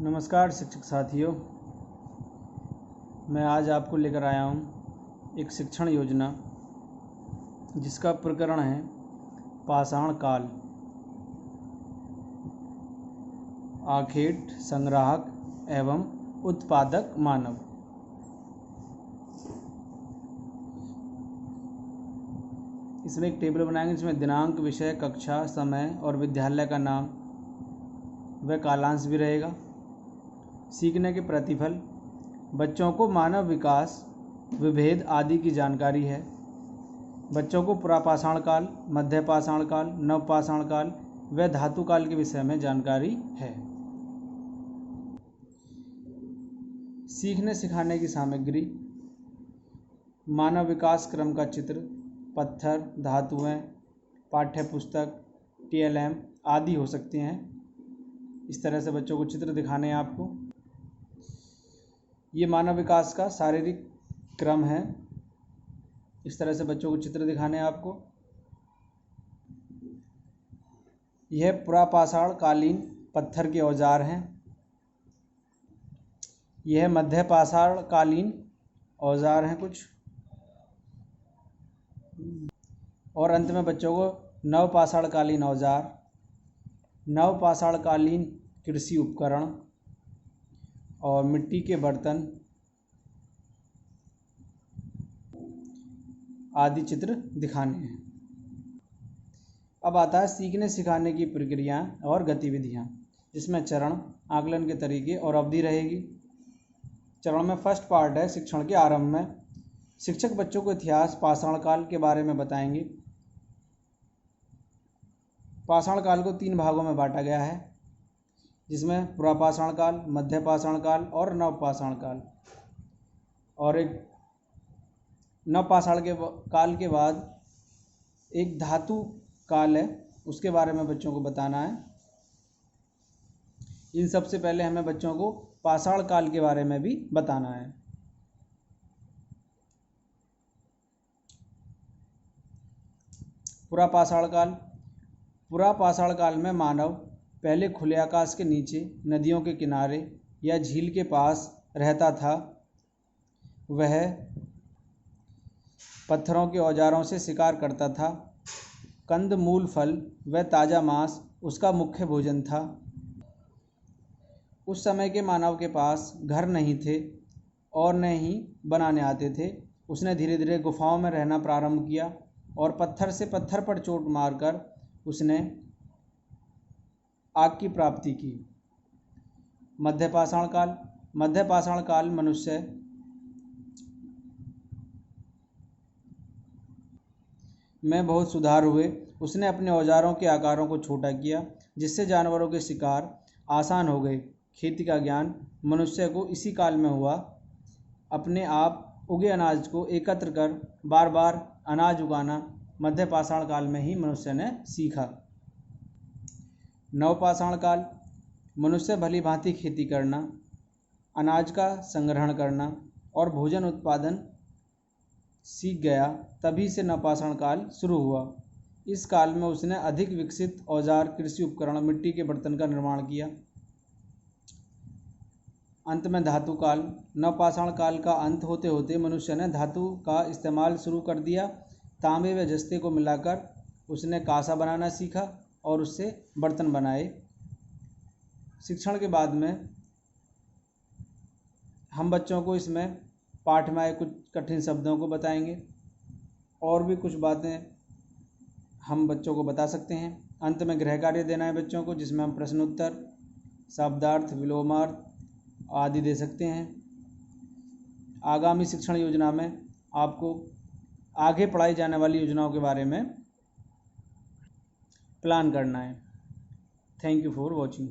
नमस्कार शिक्षक साथियों, मैं आज आपको लेकर आया हूँ एक शिक्षण योजना जिसका प्रकरण है पाषाण काल। आखेट, संग्राहक एवं उत्पादक मानव। इसमें एक टेबल बनाएंगे जिसमें दिनांक, विषय, कक्षा, समय और विद्यालय का नाम व कालांश भी रहेगा। सीखने के प्रतिफल, बच्चों को मानव विकास, विभेद आदि की जानकारी है। बच्चों को पुरापाषाण काल, मध्य पाषाण काल, नवपाषाण काल व धातु काल के विषय में जानकारी है। सीखने सिखाने की सामग्री, मानव विकास क्रम का चित्र, पत्थर, धातुएं, पाठ्य पुस्तक, TLM आदि हो सकते हैं। इस तरह से बच्चों को चित्र दिखाने हैं आपको। ये मानव विकास का शारीरिक क्रम है। इस तरह से बच्चों को चित्र दिखाने हैं आपको। यह पुरापाषाण कालीन पत्थर के औजार हैं। यह मध्य पाषाण कालीन औजार हैं कुछ। और अंत में बच्चों को नवपाषाण कालीन औजार, नवपाषाण कालीन कृषि उपकरण और मिट्टी के बर्तन आदि चित्र दिखाने हैं। अब आता है सीखने सिखाने की प्रक्रियाएं और गतिविधियां, जिसमें चरण, आकलन के तरीके और अवधि रहेगी। चरण में फर्स्ट पार्ट है शिक्षण के आरंभ में। शिक्षक बच्चों को इतिहास, पाषाण काल के बारे में बताएंगे। पाषाण काल को 3 भागों में बांटा गया है, जिसमें पुरापाषाण काल, मध्य पाषाण काल और नवपाषाण काल। और एक नवपाषाण के काल के बाद एक धातु काल है, उसके बारे में बच्चों को बताना है। इन सबसे पहले हमें बच्चों को पाषाण काल के बारे में भी बताना है। पुरापाषाण काल। पुरापाषाण काल में मानव पहले खुले आकाश के नीचे, नदियों के किनारे या झील के पास रहता था। वह पत्थरों के औजारों से शिकार करता था। कंद, मूल, फल व ताज़ा मांस उसका मुख्य भोजन था। उस समय के मानव के पास घर नहीं थे और न ही बनाने आते थे। उसने धीरे धीरे गुफाओं में रहना प्रारंभ किया और पत्थर से पत्थर पर चोट मारकर उसने आग की प्राप्ति की। मध्य पाषाण काल। मध्य पाषाण काल मनुष्य में बहुत सुधार हुए। उसने अपने औजारों के आकारों को छोटा किया, जिससे जानवरों के शिकार आसान हो गए। खेती का ज्ञान मनुष्य को इसी काल में हुआ। अपने आप उगे अनाज को एकत्र कर बार बार अनाज उगाना मध्य पाषाण काल में ही मनुष्य ने सीखा। नवपाषाण काल। मनुष्य भली भांति खेती करना, अनाज का संग्रहण करना और भोजन उत्पादन सीख गया। तभी से नवपाषाण काल शुरू हुआ। इस काल में उसने अधिक विकसित औजार, कृषि उपकरण, मिट्टी के बर्तन का निर्माण किया। अंत में धातु काल। नवपाषाण काल का अंत होते होते मनुष्य ने धातु का इस्तेमाल शुरू कर दिया। तांबे व जस्ते को मिलाकर उसने कांसा बनाना सीखा और उससे बर्तन बनाए। शिक्षण के बाद में हम बच्चों को इसमें पाठ में आए कुछ कठिन शब्दों को बताएंगे और भी कुछ बातें हम बच्चों को बता सकते हैं। अंत में गृह कार्य देना है बच्चों को, जिसमें हम प्रश्न उत्तर, शब्दार्थ, विलोमार्थ आदि दे सकते हैं। आगामी शिक्षण योजना में आपको आगे पढ़ाई जाने वाली योजनाओं के बारे में प्लान करना है। Thank you for watching.